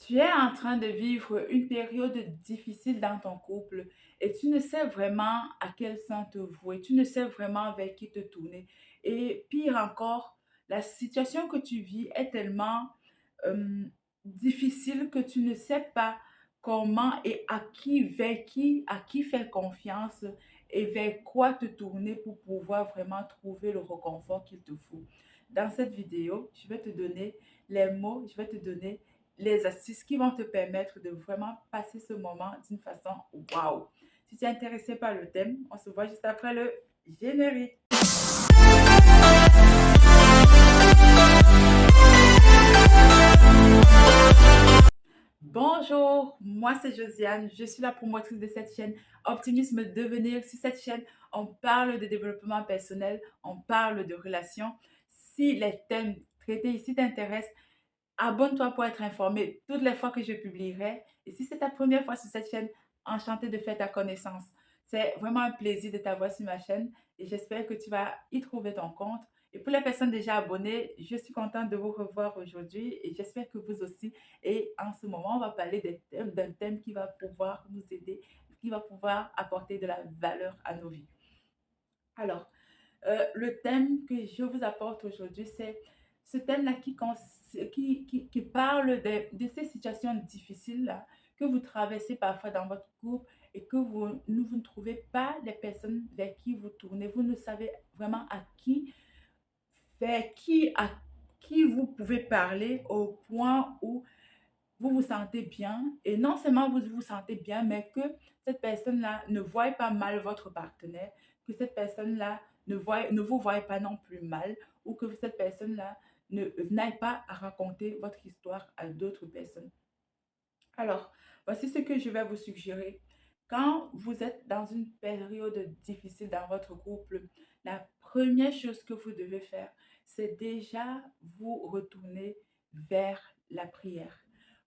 Tu es en train de vivre une période difficile dans ton couple et tu ne sais vraiment à quel sein te vouer, tu ne sais vraiment vers qui te tourner. Et pire encore, la situation que tu vis est tellement euh, difficile que tu ne sais pas comment et à qui, à qui faire confiance et vers quoi te tourner pour pouvoir vraiment trouver le réconfort qu'il te faut. Dans cette vidéo, je vais te donner les mots, je vais te donner les astuces qui vont te permettre de vraiment passer ce moment d'une façon waouh. Si tu es intéressé par le thème, on se voit juste après le générique. Bonjour, moi c'est Josiane, je suis la promotrice de cette chaîne Optimisme Devenir. Sur cette chaîne, on parle de développement personnel, on parle de relations. Si les thèmes traités ici t'intéressent, abonne-toi pour être informé toutes les fois que je publierai. Et si c'est ta première fois sur cette chaîne, enchantée de faire ta connaissance. C'est vraiment un plaisir de t'avoir sur ma chaîne et j'espère que tu vas y trouver ton compte. Et pour les personnes déjà abonnées, je suis contente de vous revoir aujourd'hui et j'espère que vous aussi. Et en ce moment, on va parler d'un thème qui va pouvoir nous aider, qui va pouvoir apporter de la valeur à nos vies. Alors, le thème que je vous apporte aujourd'hui, c'est ce thème-là qui parle de ces situations difficiles-là que vous traversez parfois dans votre couple et que vous ne trouvez pas les personnes vers qui vous tournez. Vous ne savez vraiment à qui vous pouvez parler au point où vous vous sentez bien. Et non seulement vous vous sentez bien, mais que cette personne-là ne voit pas mal votre partenaire, que cette personne-là ne vous voit pas non plus mal, ou que cette personne-là n'aille pas à raconter votre histoire à d'autres personnes. Alors, voici ce que je vais vous suggérer. Quand vous êtes dans une période difficile dans votre couple, la première chose que vous devez faire, c'est déjà vous retourner vers la prière.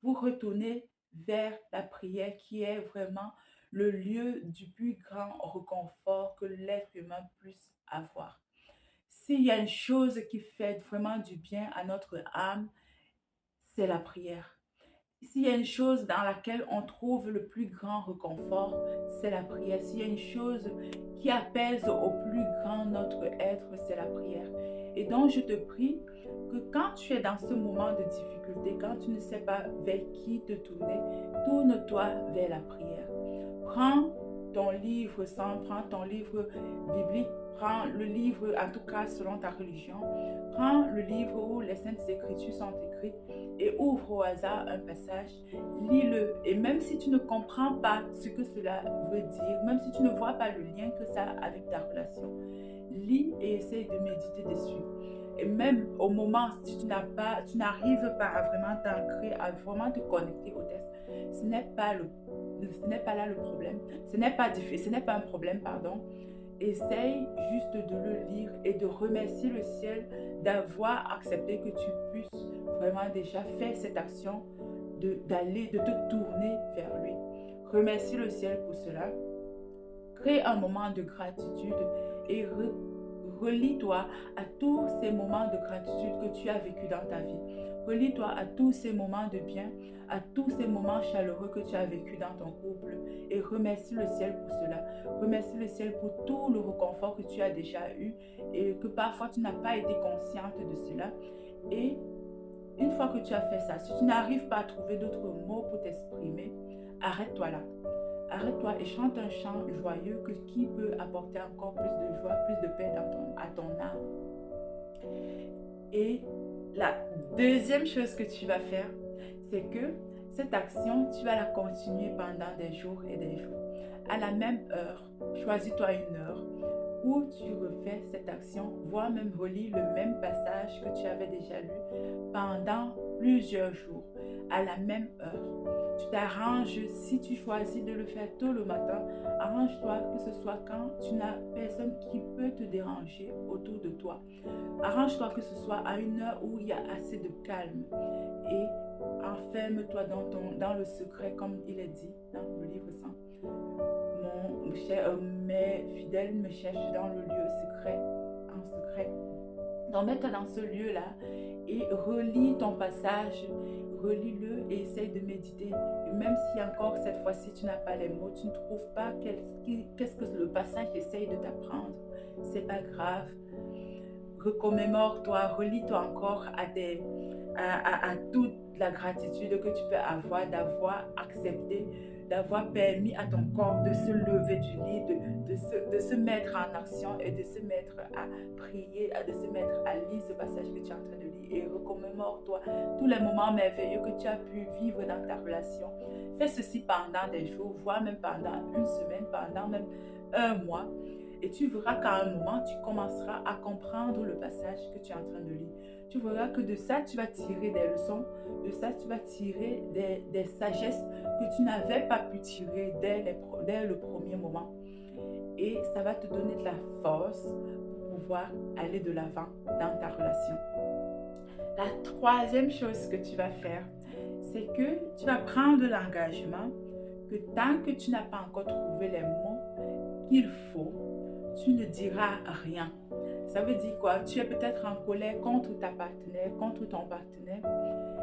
Vous retourner vers la prière qui est vraiment le lieu du plus grand réconfort que l'être humain puisse avoir. S'il y a une chose qui fait vraiment du bien à notre âme, c'est la prière. S'il y a une chose dans laquelle on trouve le plus grand réconfort, c'est la prière. S'il y a une chose qui apaise au plus grand notre être, c'est la prière. Et donc, je te prie que quand tu es dans ce moment de difficulté, quand tu ne sais pas vers qui te tourner, tourne-toi vers la prière. Prends ton livre saint, prends ton livre biblique, prends le livre, en tout cas selon ta religion, prends le livre où les Saintes Écritures sont écrites et ouvre au hasard un passage, lis-le. Et même si tu ne comprends pas ce que cela veut dire, même si tu ne vois pas le lien que ça a avec ta relation, lis et essaye de méditer dessus. Et même au moment si tu n'arrives pas à vraiment t'ancrer, à vraiment te connecter au texte, ce n'est pas là le problème. Ce n'est pas difficile, ce n'est pas un problème, pardon. Essaye juste de le lire et de remercier le ciel d'avoir accepté que tu puisses vraiment déjà faire cette action de te tourner vers lui. Remercie le ciel pour cela. Crée un moment de gratitude et relie-toi à tous ces moments de gratitude que tu as vécu dans ta vie. Relie-toi à tous ces moments de bien, à tous ces moments chaleureux que tu as vécu dans ton couple et remercie le ciel pour cela. Remercie le ciel pour tout le réconfort que tu as déjà eu et que parfois tu n'as pas été consciente de cela. Et une fois que tu as fait ça, si tu n'arrives pas à trouver d'autres mots pour t'exprimer, arrête-toi là. Arrête-toi et chante un chant joyeux qui peut apporter encore plus de joie, plus de paix à ton âme. Et la deuxième chose que tu vas faire, c'est que cette action, tu vas la continuer pendant des jours et des jours. À la même heure, choisis-toi une heure où tu refais cette action, voire même relis le même passage que tu avais déjà lu pendant plusieurs jours, à la même heure. Tu t'arranges, si tu choisis de le faire tôt le matin, arrange-toi que ce soit quand tu n'as personne qui peut te déranger autour de toi. Arrange-toi que ce soit à une heure où il y a assez de calme et enferme-toi dans le secret comme il est dit dans le livre saint. Mes fidèles me cherchent dans le lieu secret, en secret. Donc mets-toi dans ce lieu-là et relis ton passage, relis-le et essaye de méditer. Et même si encore cette fois-ci tu n'as pas les mots, tu ne trouves pas qu'est-ce que le passage essaye de t'apprendre, c'est pas grave. Recommémore-toi, relis-toi encore à toute la gratitude que tu peux avoir d'avoir accepté, d'avoir permis à ton corps de se lever du lit, de se mettre en action et de se mettre à prier, de se mettre à lire ce passage que tu es en train de lire. Et recommémore-toi tous les moments merveilleux que tu as pu vivre dans ta relation. Fais ceci pendant des jours, voire même pendant une semaine, pendant même un mois. Et tu verras qu'à un moment, tu commenceras à comprendre le passage que tu es en train de lire. Tu verras que de ça, tu vas tirer des leçons. De ça, tu vas tirer des sagesses que tu n'avais pas pu tirer dès le premier moment. Et ça va te donner de la force pour pouvoir aller de l'avant dans ta relation. La troisième chose que tu vas faire, c'est que tu vas prendre l'engagement que tant que tu n'as pas encore trouvé les mots qu'il faut, tu ne diras rien. Ça veut dire quoi? Tu es peut-être en colère contre ta partenaire, contre ton partenaire,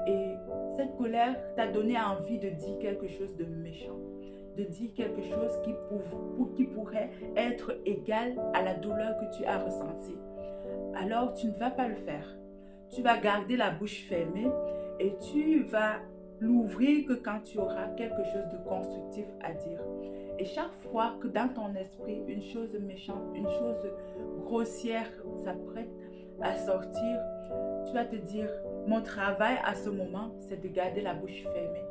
et cette colère t'a donné envie de dire quelque chose de méchant, de dire quelque chose qui pourrait être égal à la douleur que tu as ressentie. Alors tu ne vas pas le faire. Tu vas garder la bouche fermée et tu vas l'ouvrir que quand tu auras quelque chose de constructif à dire. Et chaque fois que dans ton esprit, une chose méchante, une chose grossière s'apprête à sortir, tu vas te dire, mon travail à ce moment, c'est de garder la bouche fermée.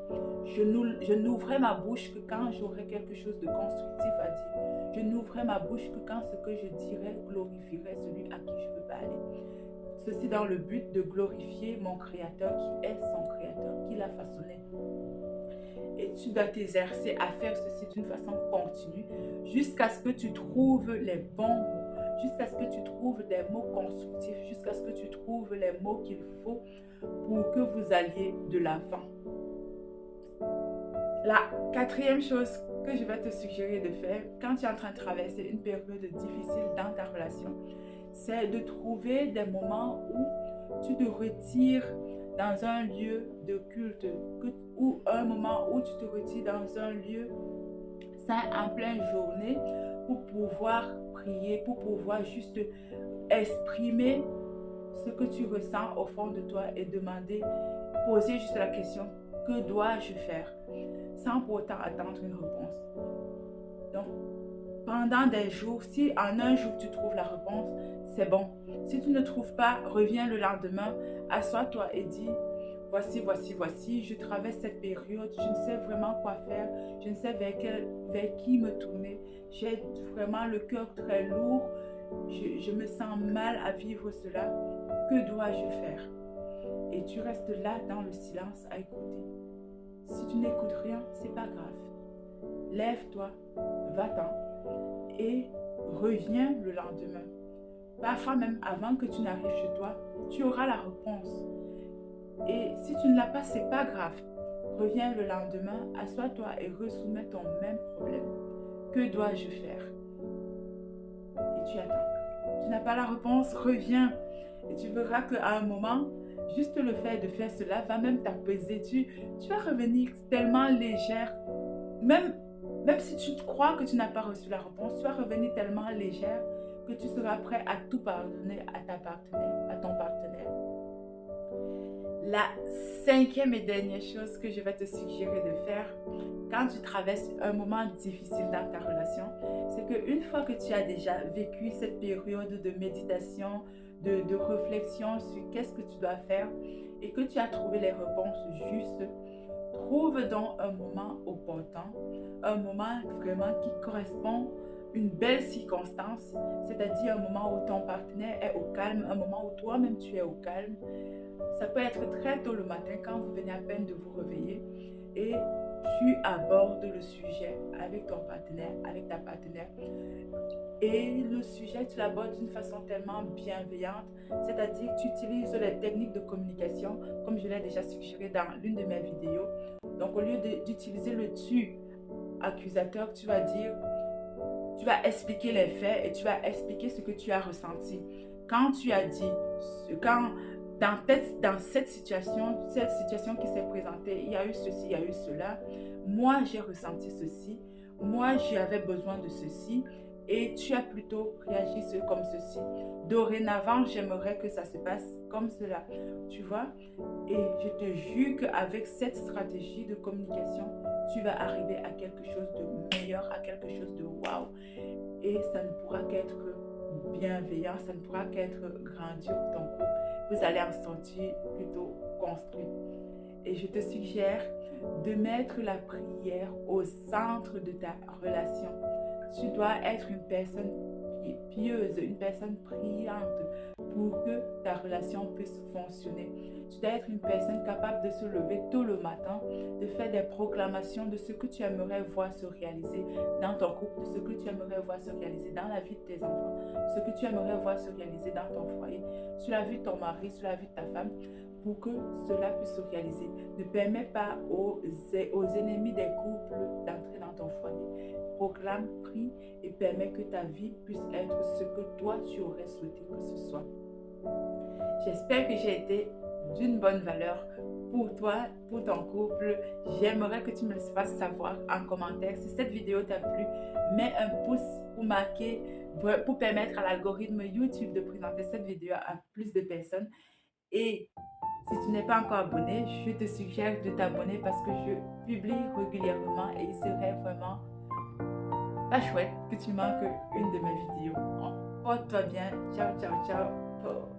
Je n'ouvrais ma bouche que quand j'aurais quelque chose de constructif à dire. Je n'ouvrais ma bouche que quand ce que je dirais glorifierait celui à qui je veux parler. Ceci dans le but de glorifier mon Créateur qui est son Créateur, qui l'a façonné. Et tu dois t'exercer à faire ceci d'une façon continue jusqu'à ce que tu trouves les bons mots, jusqu'à ce que tu trouves des mots constructifs, jusqu'à ce que tu trouves les mots qu'il faut pour que vous alliez de l'avant. La quatrième chose que je vais te suggérer de faire quand tu es en train de traverser une période difficile dans ta relation, c'est de trouver des moments où tu te retires dans un lieu de culte ou un moment où tu te retires dans un lieu saint en pleine journée pour pouvoir prier, pour pouvoir juste exprimer ce que tu ressens au fond de toi et demander, poser juste la question, que dois-je faire? Sans pour autant attendre une réponse. Donc, pendant des jours, si en un jour tu trouves la réponse, c'est bon. Si tu ne trouves pas, reviens le lendemain, assois-toi et dis, voici, je traverse cette période, je ne sais vraiment quoi faire, je ne sais vers qui me tourner, j'ai vraiment le cœur très lourd, je me sens mal à vivre cela, que dois-je faire? Et tu restes là dans le silence à écouter. Si tu n'écoutes rien, c'est pas grave. Lève-toi, va-t'en et reviens le lendemain. Parfois même avant que tu n'arrives chez toi, tu auras la réponse. Et si tu ne l'as pas, c'est pas grave. Reviens le lendemain, assois-toi et resoumets ton même problème. Que dois-je faire? Et tu attends. Tu n'as pas la réponse, reviens. Et tu verras qu'à un moment, juste le fait de faire cela va même t'apaiser. Tu vas revenir tellement légère. Même si tu crois que tu n'as pas reçu la réponse, tu vas revenir tellement légère que tu seras prêt à tout pardonner à ton partenaire. La cinquième et dernière chose que je vais te suggérer de faire quand tu traverses un moment difficile dans ta relation, c'est qu'une fois que tu as déjà vécu cette période de méditation, de réflexion sur qu'est-ce que tu dois faire et que tu as trouvé les réponses justes, trouve donc un moment opportun, un moment vraiment qui correspond à une belle circonstance, c'est-à-dire un moment où ton partenaire est au calme, un moment où toi-même tu es au calme. Ça peut être très tôt le matin quand vous venez à peine de vous réveiller et tu abordes le sujet avec ton partenaire, avec ta partenaire. Et le sujet, tu l'abordes d'une façon tellement bienveillante, c'est-à-dire que tu utilises les techniques de communication, comme je l'ai déjà suggéré dans l'une de mes vidéos. Donc, au lieu d'utiliser le tu accusateur, tu vas expliquer les faits et tu vas expliquer ce que tu as ressenti. Quand dans cette situation qui s'est présentée, il y a eu ceci, il y a eu cela. Moi, j'ai ressenti ceci. Moi, j'avais besoin de ceci. Et tu as plutôt réagi comme ceci. Dorénavant, j'aimerais que ça se passe comme cela. Tu vois? Et je te jure qu'avec cette stratégie de communication, tu vas arriver à quelque chose de meilleur, à quelque chose de waouh. Et ça ne pourra qu'être bienveillant, ça ne pourra qu'être grandiose pour ton couple. Vous allez en sortir plutôt construit. Et je te suggère de mettre la prière au centre de ta relation. Tu dois être une personne pieuse, une personne priante pour que ta relation puisse fonctionner. Tu dois être une personne capable de se lever tôt le matin, de faire des proclamations de ce que tu aimerais voir se réaliser dans ton couple, de ce que tu aimerais voir se réaliser dans la vie de tes enfants, de ce que tu aimerais voir se réaliser dans ton foyer, sur la vie de ton mari, sur la vie de ta femme, pour que cela puisse se réaliser. Ne permets pas aux ennemis des couples d'entrer dans ton foyer. Proclame, prie et permets que ta vie puisse être ce que toi tu aurais souhaité que ce soit. J'espère que j'ai été d'une bonne valeur pour toi, pour ton couple. J'aimerais que tu me le fasses savoir en commentaire. Si cette vidéo t'a plu, mets un pouce pour marquer, pour permettre à l'algorithme YouTube de présenter cette vidéo à plus de personnes. Et si tu n'es pas encore abonné, je te suggère de t'abonner parce que je publie régulièrement et il serait vraiment pas chouette que tu manques une de mes vidéos. Porte-toi bien. Ciao, ciao, ciao.